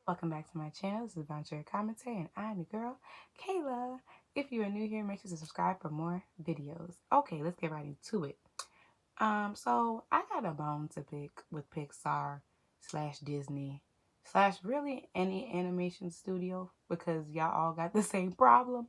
Welcome back to my channel. This is Brownsugar Commentary, and I'm your girl, Kayla. If you are new here, make sure to subscribe for more videos. Okay, let's get right into it. So I got a bone to pick with Pixar slash Disney slash really any animation studio because y'all all got the same problem.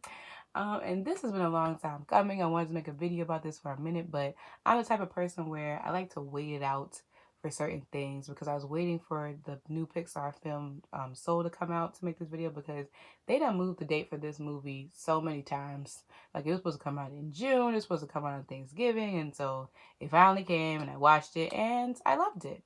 And this has been a long time coming. I wanted to make a video about this for a minute, but I'm the type of person where I like to wait it out for certain things because I was waiting for the new Pixar film Soul to come out to make this video because they done moved the date for this movie so many times. Like it was supposed to come out in June, it was supposed to come out on Thanksgiving, and so it finally came and I watched it and I loved it.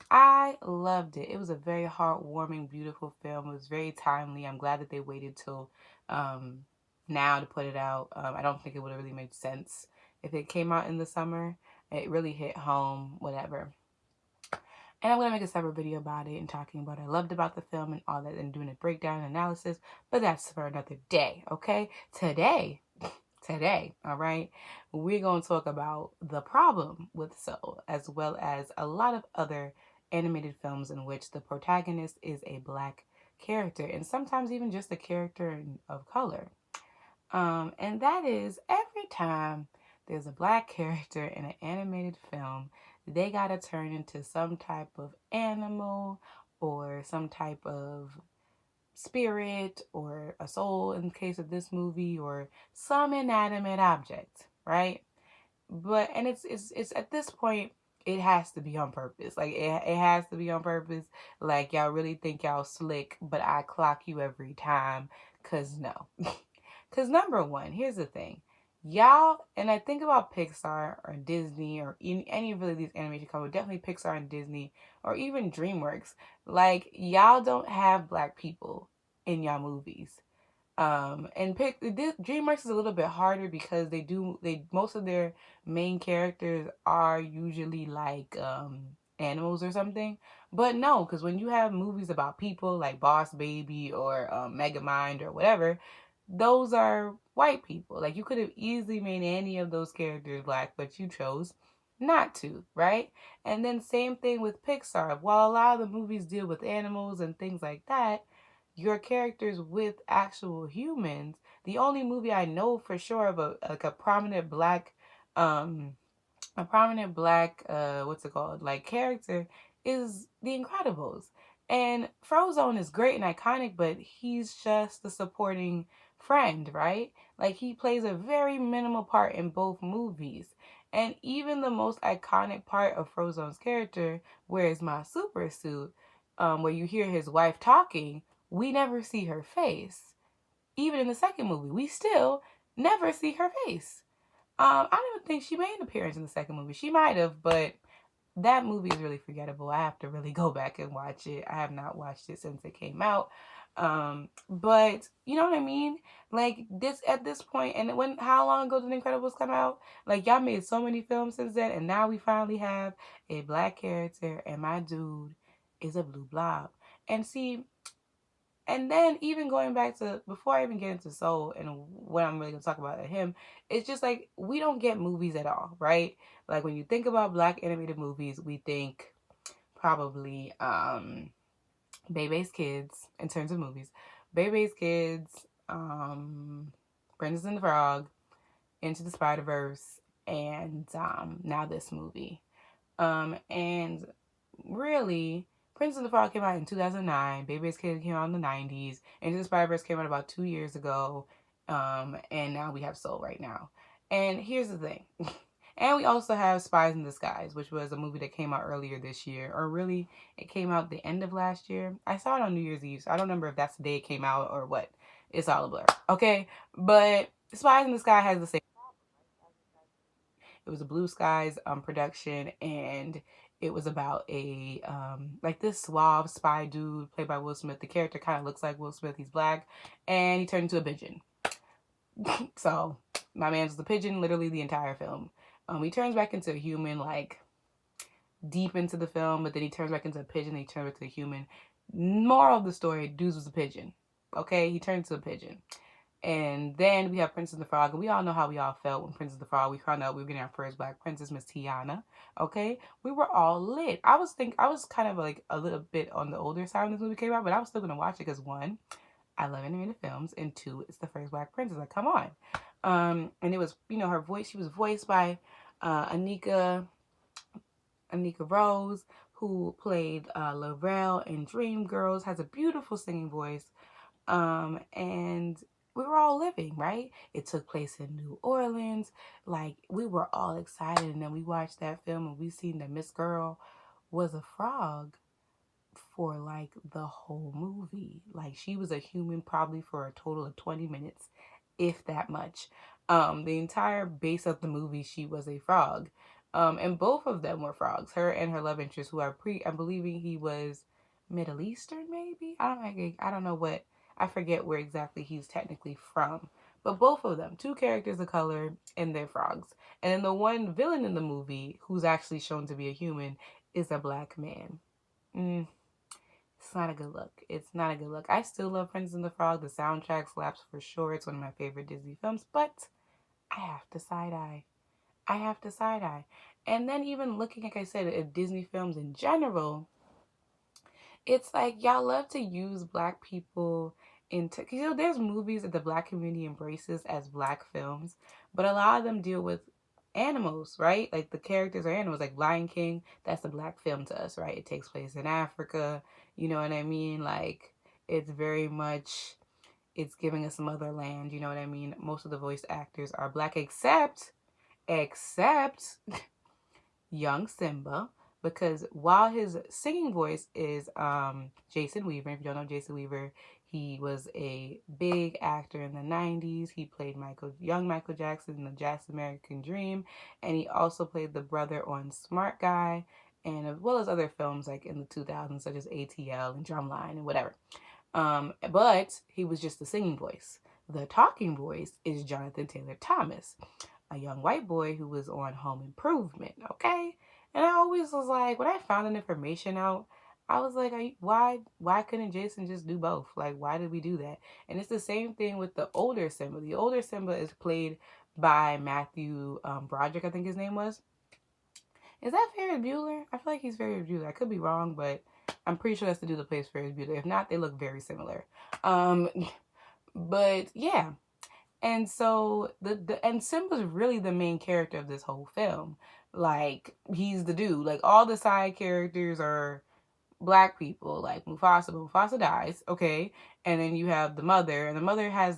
I loved it. It was a very heartwarming, beautiful film. It was very timely. I'm glad that they waited till now to put it out. I don't think it would have really made sense if it came out in the summer. It really hit home, whatever. And I'm going to make a separate video about it and talking about what I loved about the film and all that and doing a breakdown and analysis. But that's for another day, okay? Today, all right, we're going to talk about the problem with Soul as well as a lot of other animated films in which the protagonist is a black character and sometimes even just a character of color. And that is every time there's a black character in an animated film, they gotta turn into some type of animal or some type of spirit or a soul in the case of this movie or some inanimate object, right? But and it's at this point it has to be on purpose. Like it has to be on purpose. Like y'all really think y'all slick, but I clock you every time. Cause no. Cause number one, here's the thing. Y'all, and I think about Pixar or Disney or any of really these animation companies, definitely Pixar and Disney or even DreamWorks. Like y'all don't have black people in y'all movies. And DreamWorks is a little bit harder because they most of their main characters are usually like animals or something. But no, because when you have movies about people like Boss Baby or Megamind or whatever, those are white people. Like you could have easily made any of those characters black, but you chose not to, right? And then same thing with Pixar. While a lot of the movies deal with animals and things like that, your characters with actual humans. The only movie I know for sure of a prominent black what's it called, like character is The Incredibles. And Frozone is great and iconic, but he's just the supporting friend, right? Like he plays a very minimal part in both movies. And even the most iconic part of Frozone's character, Where's My Super Suit, where you hear his wife talking, we never see her face. Even in the second movie, we still never see her face. I don't even think she made an appearance in the second movie. She might have, but that movie is really forgettable. I have to really go back and watch it. I have not watched it since it came out. But you know what I mean? Like this at this point, and how long ago did The Incredibles come out? Like y'all made so many films since then, and now we finally have a black character, and my dude is a blue blob. And see, and then even going back to before I even get into Soul and what I'm really gonna talk about him, it's just like we don't get movies at all, right? Like when you think about black animated movies, we think probably Bebe's Kids in terms of movies. Bebe's Kids, Princess and the Frog, Into the Spider-Verse, and now this movie. And really Prince and the Frog came out in 2009. Baby's Kid came out in the 90s. Into the Spider-Verse came out about 2 years ago. And now we have Soul right now. And here's the thing. And we also have Spies in Disguise, which was a movie that came out earlier this year. Or really, it came out the end of last year. I saw it on New Year's Eve, so I don't remember if that's the day it came out or what. It's all a blur. Okay? But Spies in the Sky has the same. It was a Blue Skies production, and it was about a like this suave spy dude played by Will Smith. The character kind of looks like Will Smith. He's black, and he turned into a pigeon. So my man's the pigeon literally the entire film. He turns back into a human like deep into the film, but then he turns back into a pigeon. And he turns back to a human. Moral of the story: dude was a pigeon. Okay, he turned into a pigeon. And then we have Princess and the Frog, and we all know how we all felt when Princess and the Frog, we found out we were getting our first black princess, Miss Tiana. Okay, we were all lit. I was kind of like a little bit on the older side when this movie came out, but I was still gonna watch it because one, I love animated films, and two, it's the first black princess. Like, come on. And it was, her voice. She was voiced by Anika Rose, who played Laurel in Dreamgirls. Has a beautiful singing voice. And we were all living, right? It took place in New Orleans. Like, we were all excited, and then we watched that film, and we seen that Miss Girl was a frog for like the whole movie. Like, she was a human probably for a total of 20 minutes, if that much. The entire base of the movie, she was a frog. And both of them were frogs, her and her love interest, who I'm believing he was Middle Eastern, maybe. I don't know what. I forget where exactly he's technically from. But both of them, two characters of color, and they're frogs. And then the one villain in the movie, who's actually shown to be a human, is a black man. It's not a good look. It's not a good look. I still love Princess and the Frog. The soundtrack slaps for sure. It's one of my favorite Disney films, but I have to side eye. I have to side eye. And then even looking, like I said, at Disney films in general, it's like y'all love to use black people into, because there's movies that the black community embraces as black films, but a lot of them deal with animals, right? Like, the characters are animals. Like Lion King, that's a black film to us, right? It takes place in Africa, you know what I mean? Like, it's very much, it's giving us motherland, you know what I mean? Most of the voice actors are black, except young Simba, because while his singing voice is Jason Weaver. If you don't know Jason Weaver, he was a big actor in the 90s. He played young Michael Jackson in the Jackson American Dream, and he also played the brother on Smart Guy, and as well as other films like in the 2000s, such as ATL and Drumline and whatever. But he was just the singing voice. The talking voice is Jonathan Taylor Thomas, a young white boy who was on Home Improvement, okay? And I always was like, when I found that information out, I was like, why couldn't Jason just do both? Like, why did we do that? And it's the same thing with the older Simba. The older Simba is played by Matthew Broderick, I think his name was. Is that Ferris Bueller? I feel like he's Ferris Bueller. I could be wrong, but I'm pretty sure that's the dude that plays Ferris Bueller. If not, they look very similar. But yeah. And so and Simba's really the main character of this whole film. Like, he's the dude. Like, all the side characters are black people, like Mufasa, but Mufasa dies, okay? And then you have the mother, and the mother has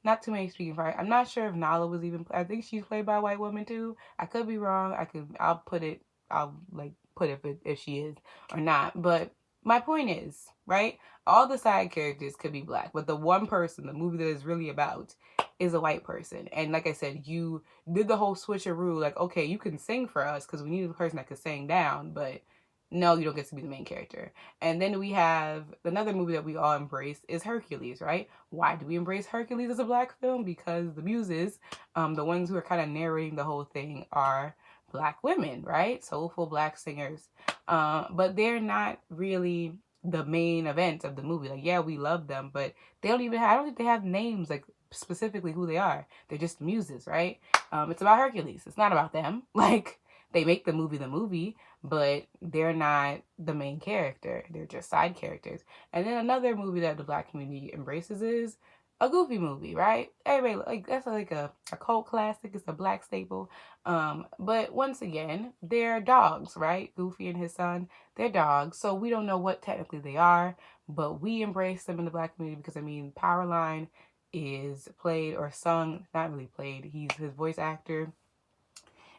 not too many speaking parts. I'm not sure if Nala was even. I think she's played by a white woman too. I could be wrong. I'll put it if she is or not. But my point is, right? All the side characters could be black, but the one person the movie that is really about is a white person. And like I said, you did the whole switcheroo. Like, okay, you can sing for us because we need a person that can sing down, but no, you don't get to be the main character. And then we have another movie that we all embrace is Hercules, right? Why do we embrace Hercules as a black film? Because the muses, the ones who are kind of narrating the whole thing, are black women, right? Soulful black singers. But they're not really the main event of the movie. Like, yeah, we love them, but I don't think they have names, like, specifically who they are. They're just the muses, right? It's about Hercules. It's not about them. Like, they make the movie, but they're not the main character. They're just side characters. And then another movie that the black community embraces is a Goofy movie, right? Everybody, like, that's like a cult classic. It's a black staple. But once again, they're dogs, right? Goofy and his son, they're dogs. So we don't know what technically they are, but we embrace them in the black community because, I mean, Powerline is played or sung, not really played. His voice actor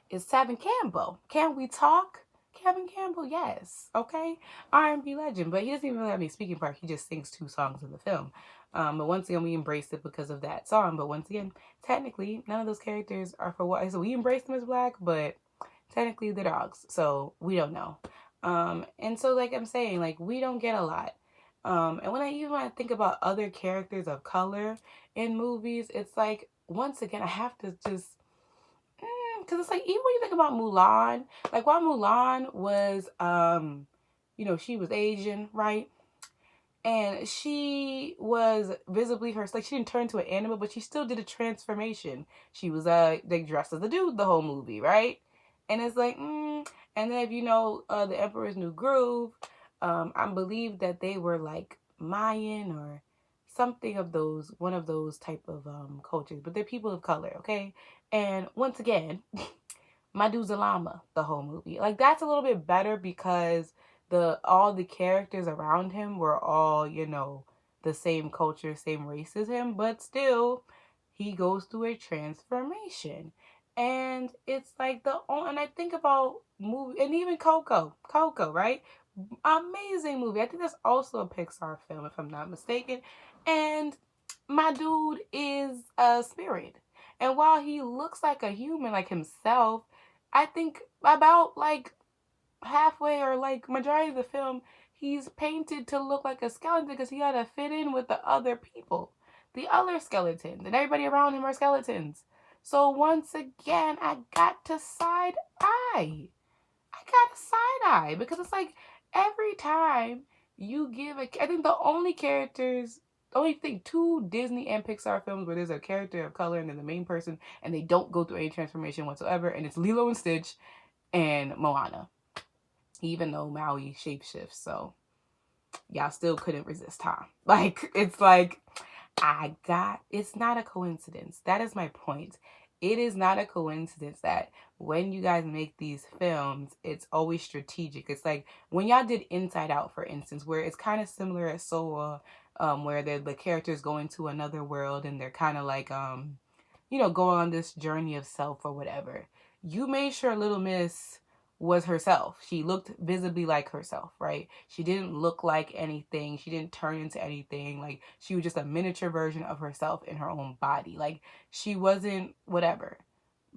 is Tevin Campbell. Can we talk? Kevin Campbell, yes. Okay. R&B legend. But he doesn't even really have any speaking part. He just sings 2 songs in the film. But once again, we embraced it because of that song. But once again, technically, none of those characters are for what. So we embrace them as black, but technically they're dogs. So we don't know. And so, like I'm saying, like, we don't get a lot. And when I think about other characters of color in movies, it's like, once again, I have to just, because it's like, even when you think about Mulan, like, while Mulan was, she was Asian, right? and she was visibly her, like, she didn't turn into an animal, but she still did a transformation. She was like dressed as a dude the whole movie, right? And it's like, and then if you know the Emperor's New Groove, I believe that they were like Mayan or something of those, one of those type of cultures, but they're people of color, okay? And once again, my dude's a llama the whole movie. Like, that's a little bit better because all the characters around him were all, you know, the same culture, same race as him, but still he goes through a transformation. And it's like and I think about movie, and even Coco, right? Amazing movie. I think that's also a Pixar film, if I'm not mistaken. And my dude is a spirit. And while he looks like a human, like himself, I think about like halfway or like majority of the film, he's painted to look like a skeleton because he had to fit in with the other people, the other skeletons, and everybody around him are skeletons. So once again, I got to side eye. I got a side eye because it's like every time you give I think the only characters, only thing, two Disney and Pixar films where there's a character of color and then the main person and they don't go through any transformation whatsoever, and it's Lilo and Stitch and Moana. Even though Maui shapeshifts, so y'all still couldn't resist, huh? Like, it's like, it's not a coincidence. That is my point. It is not a coincidence that when you guys make these films, it's always strategic. It's like when y'all did Inside Out, for instance, where it's kind of similar as Soa, where the characters go into another world and they're kind of like, you know, go on this journey of self or whatever. You made sure Little Miss was herself. She looked visibly like herself, right? She didn't look like anything. She didn't turn into anything. Like, she was just a miniature version of herself in her own body. Like, she wasn't whatever.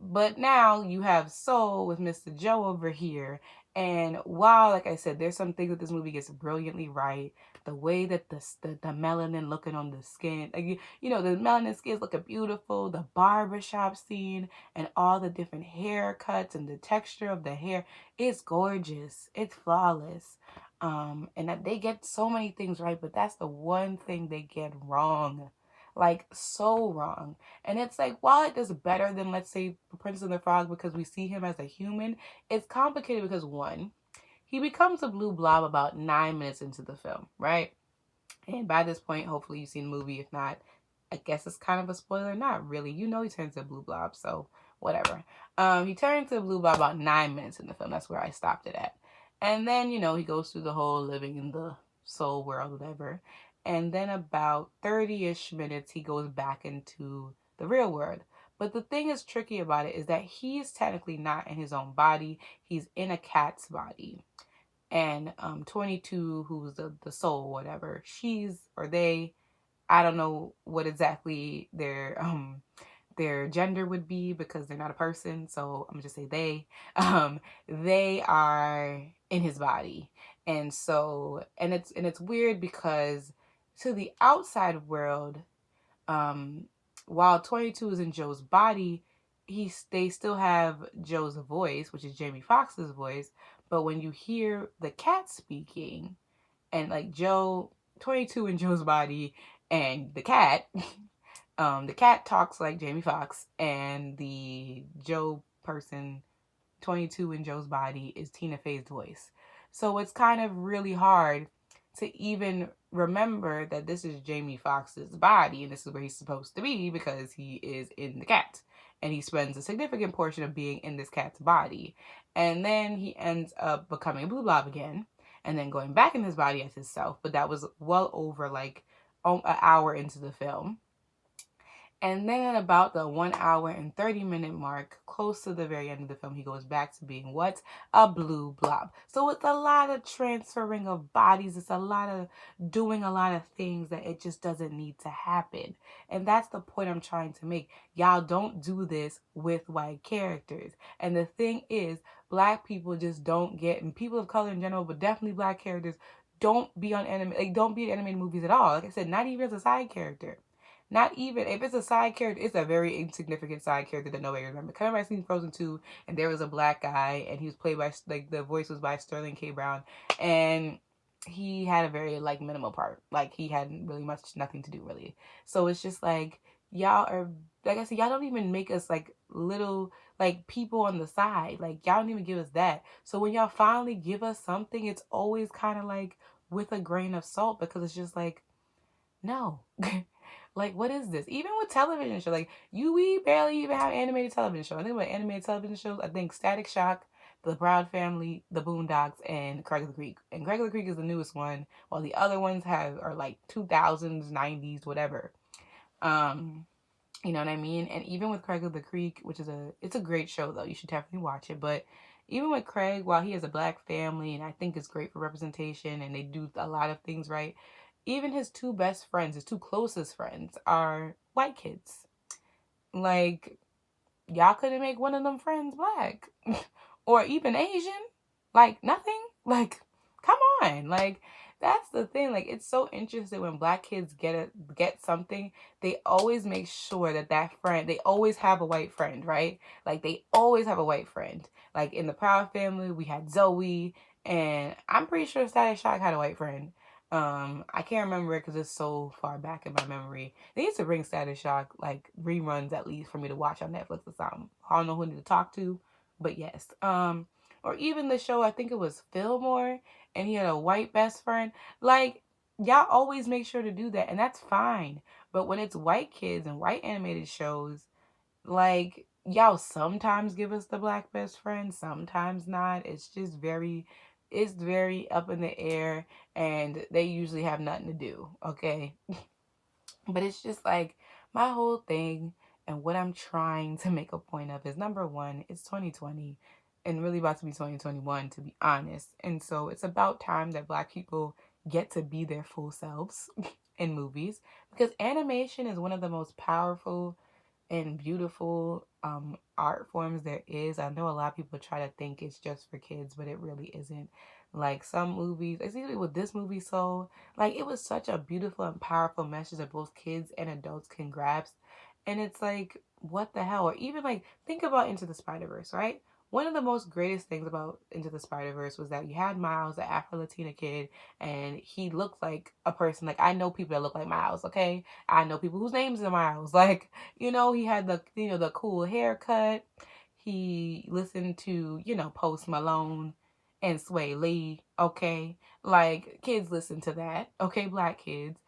But now you have Soul with Mr. Joe over here. And while, like I said, there's some things that this movie gets brilliantly right. The way that the melanin looking on the skin, like, you know, the melanin skin is looking beautiful. The barbershop scene and all the different haircuts and the texture of the hair, it's gorgeous. It's flawless. And that they get so many things right, but that's the one thing they get wrong. Like, so wrong. And it's like, while it is better than, let's say, Princess and the Frog because we see him as a human, it's complicated because, one, he becomes a blue blob about 9 minutes into the film, right? And by this point, hopefully you've seen the movie. If not, I guess it's kind of a spoiler. Not really. You know he turns into a blue blob, so whatever. He turned into a blue blob about 9 minutes in the film. That's where I stopped it at. And then, you know, he goes through the whole living in the soul world, whatever. And then about 30-ish minutes, he goes back into the real world. But the thing is tricky about it is that he's technically not in his own body. He's in a cat's body. And 22, who's the soul, whatever, she's, or they, I don't know what exactly their gender would be because they're not a person, so I'm gonna just say they are in his body. And so, and it's weird because to the outside world, while 22 is in Joe's body, they still have Joe's voice, which is Jamie Foxx's voice. But when you hear the cat speaking, and like 22 in Joe's body, and the cat talks like Jamie Foxx, and the Joe person, 22 in Joe's body, is Tina Fey's voice. So it's kind of really hard to even remember that this is Jamie Foxx's body and this is where he's supposed to be because he is in the cat. And he spends a significant portion of being in this cat's body. And then he ends up becoming a blue blob again and then going back in his body as himself. But that was well over like an hour into the film. And then at about the 1 hour and 30-minute mark, close to the very end of the film, he goes back to being what? A blue blob. So it's a lot of transferring of bodies. It's a lot of doing a lot of things that it just doesn't need to happen. And that's the point I'm trying to make. Y'all don't do this with white characters. And the thing is, black people just don't get, and people of color in general, but definitely black characters, don't be on don't be in animated movies at all. Like I said, not even as a side character. Not even if it's a side character, it's a very insignificant side character that nobody remembers. Kind of like seen Frozen 2, and there was a black guy, and he was played by, like, the voice was by Sterling K. Brown, and he had a very like minimal part. Like he had really nothing to do really. So it's just like y'all are, like I said, y'all don't even make us like little like people on the side. Like y'all don't even give us that. So when y'all finally give us something, it's always kind of like with a grain of salt, because it's just like, no. Like what is this? Even with television shows, like we barely even have animated television shows. I think about animated television shows, I think Static Shock, The Proud Family, The Boondocks, and Craig of the Creek. And Craig of the Creek is the newest one, while the other ones are like 2000s, 90s, whatever. Um, you know what I mean? And even with Craig of the Creek, which is it's a great show though. You should definitely watch it. But even with Craig, while he has a black family, and I think it's great for representation, and they do a lot of things right, even his two best friends, his two closest friends, are white kids. Like, y'all couldn't make one of them friends black or even Asian. Like, nothing. Like, come on. Like, that's the thing. Like, it's so interesting when black kids get something, they always make sure that friend, they always have a white friend, right? Like, they always have a white friend. Like, in the Proud Family, we had Zoe, and I'm pretty sure Static Shock had a white friend. I can't remember it because it's so far back in my memory. They used to bring Static Shock like reruns at least for me to watch on Netflix or something. I don't know who I need to talk to, but yes. Or even the show, I think it was Fillmore, and he had a white best friend. Like, y'all always make sure to do that, and that's fine. But when it's white kids and white animated shows, like, y'all sometimes give us the black best friend, sometimes not. It's very up in the air, and they usually have nothing to do, okay? But it's just like my whole thing, and what I'm trying to make a point of is, number one, it's 2020 and really about to be 2021, to be honest. And so it's about time that black people get to be their full selves in movies, because animation is one of the most powerful and beautiful art forms there is. I know a lot of people try to think it's just for kids, but it really isn't. Like some movies, especially with this movie, so like it was such a beautiful and powerful message that both kids and adults can grasp. And it's like, what the hell? Or even like, think about Into the Spider-Verse, right? One of the most greatest things about Into the Spider-Verse was that you had Miles, the Afro-Latina kid, and he looked like a person. Like, I know people that look like Miles, okay? I know people whose names are Miles. Like, he had the cool haircut. He listened to, Post Malone and Sway Lee, okay? Like, kids listen to that, okay? Black kids.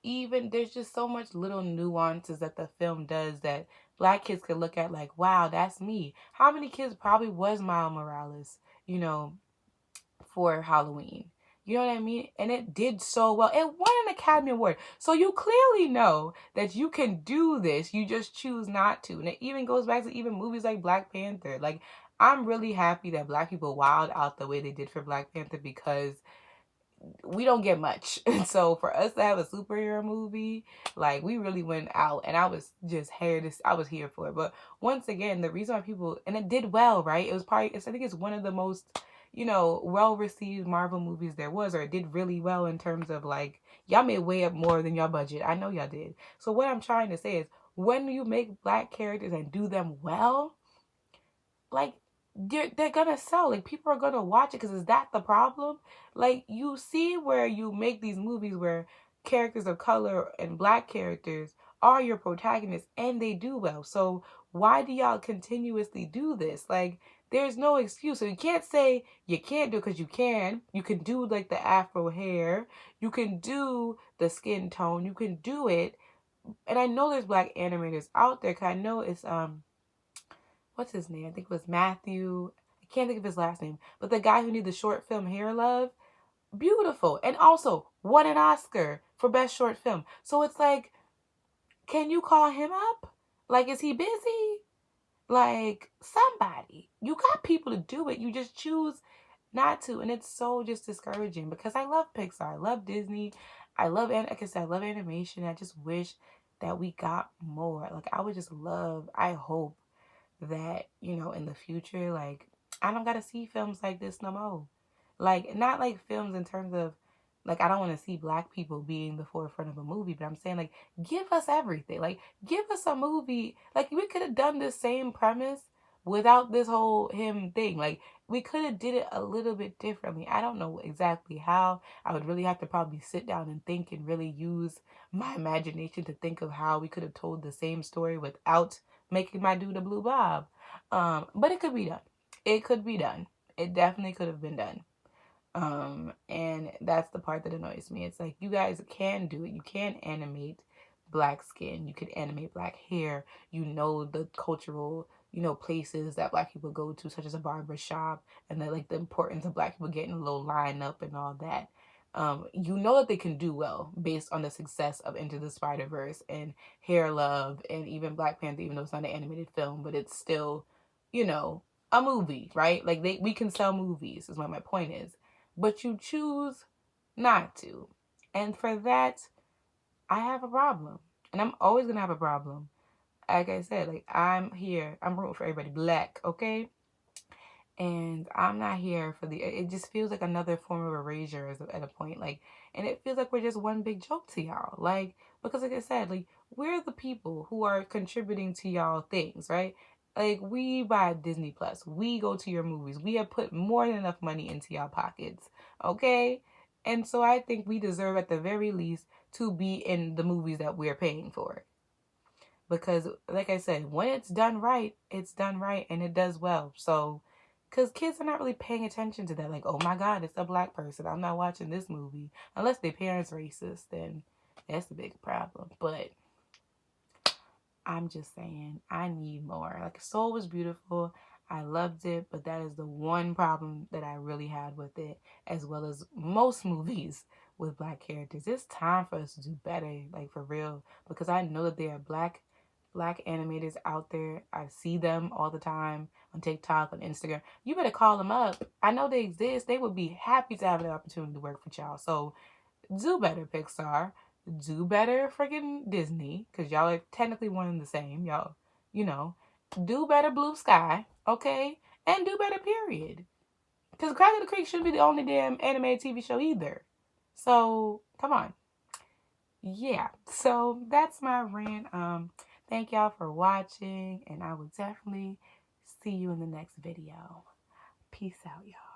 Even there's just so much little nuances that the film does that black kids could look at like, wow, that's me. How many kids probably was Miles Morales, you know, for Halloween? You know what I mean? And it did so well. It won an Academy Award. So you clearly know that you can do this. You just choose not to. And it even goes back to even movies like Black Panther. Like, I'm really happy that black people wilded out the way they did for Black Panther, because we don't get much. And so for us to have a superhero movie, like, we really went out, and I was just I was here for it. But once again, the reason why people, and it did well, right? It was probably, I think it's one of the most, well received Marvel movies there was, or it did really well in terms of like, y'all made way up more than your budget. I know y'all did. So what I'm trying to say is, when you make black characters and do them well, like, they're gonna sell. Like, people are gonna watch it, because is that the problem? Like, you see where you make these movies where characters of color and black characters are your protagonists, and they do well. So why do y'all continuously do this? Like, there's no excuse. So you can't say you can't do it, because you can. You can do like the afro hair, you can do the skin tone, you can do it. And I know there's black animators out there, because I know it's what's his name? I think it was Matthew. I can't think of his last name. But the guy who did the short film Hair Love, beautiful. And also won an Oscar for Best Short Film. So it's like, can you call him up? Like, is he busy? Like, somebody. You got people to do it. You just choose not to. And it's so just discouraging, because I love Pixar. I love Disney. Like I said, I love animation. I just wish that we got more. Like, I hope that, in the future, like, I don't gotta see films like this no more. Like, not like films in terms of, like, I don't want to see black people being the forefront of a movie, but I'm saying, like, give us everything. Like, give us a movie. Like, we could have done the same premise, without this whole him thing. Like, we could have did it a little bit differently. I don't know exactly how. I would really have to probably sit down and think and really use my imagination to think of how we could have told the same story without making my dude a blue bob. But it could be done. It could be done. It definitely could have been done. And that's the part that annoys me. It's like, you guys can do it. You can animate black skin. You can animate black hair. You know the cultural, places that black people go to, such as a barber shop, and then like the importance of black people getting a little line up and all that. You know that they can do well based on the success of Into the Spider-Verse and Hair Love and even Black Panther, even though it's not an animated film, but it's still, a movie, right? Like, we can sell movies is what my point is. But you choose not to. And for that, I have a problem. And I'm always going to have a problem. Like I said, like, I'm here. I'm rooting for everybody black, okay? And I'm not here for it just feels like another form of erasure at a point. Like, and it feels like we're just one big joke to y'all. Like, because like I said, like, we're the people who are contributing to y'all things, right? Like, we buy Disney Plus. We go to your movies. We have put more than enough money into y'all pockets, okay? And so I think we deserve, at the very least, to be in the movies that we're paying for. Because, like I said, when it's done right, and it does well. So, because kids are not really paying attention to that. Like, oh my God, it's a black person. I'm not watching this movie. Unless their parents racist, then that's a big problem. But I'm just saying, I need more. Like, Soul was beautiful. I loved it, but that is the one problem that I really had with it, as well as most movies with black characters. It's time for us to do better, like, for real, because I know that there are black animators out there. I see them all the time on TikTok, on Instagram. You better call them up. I know they exist. They would be happy to have the opportunity to work for y'all. So do better, Pixar. Do better, freaking Disney, because y'all are technically one and the same. Y'all, do better, Blue Sky, okay? And do better, period. Because Crack of the Creek shouldn't be the only damn animated TV show either. So, come on. Yeah, so that's my rant. Thank y'all for watching, and I will definitely see you in the next video. Peace out, y'all.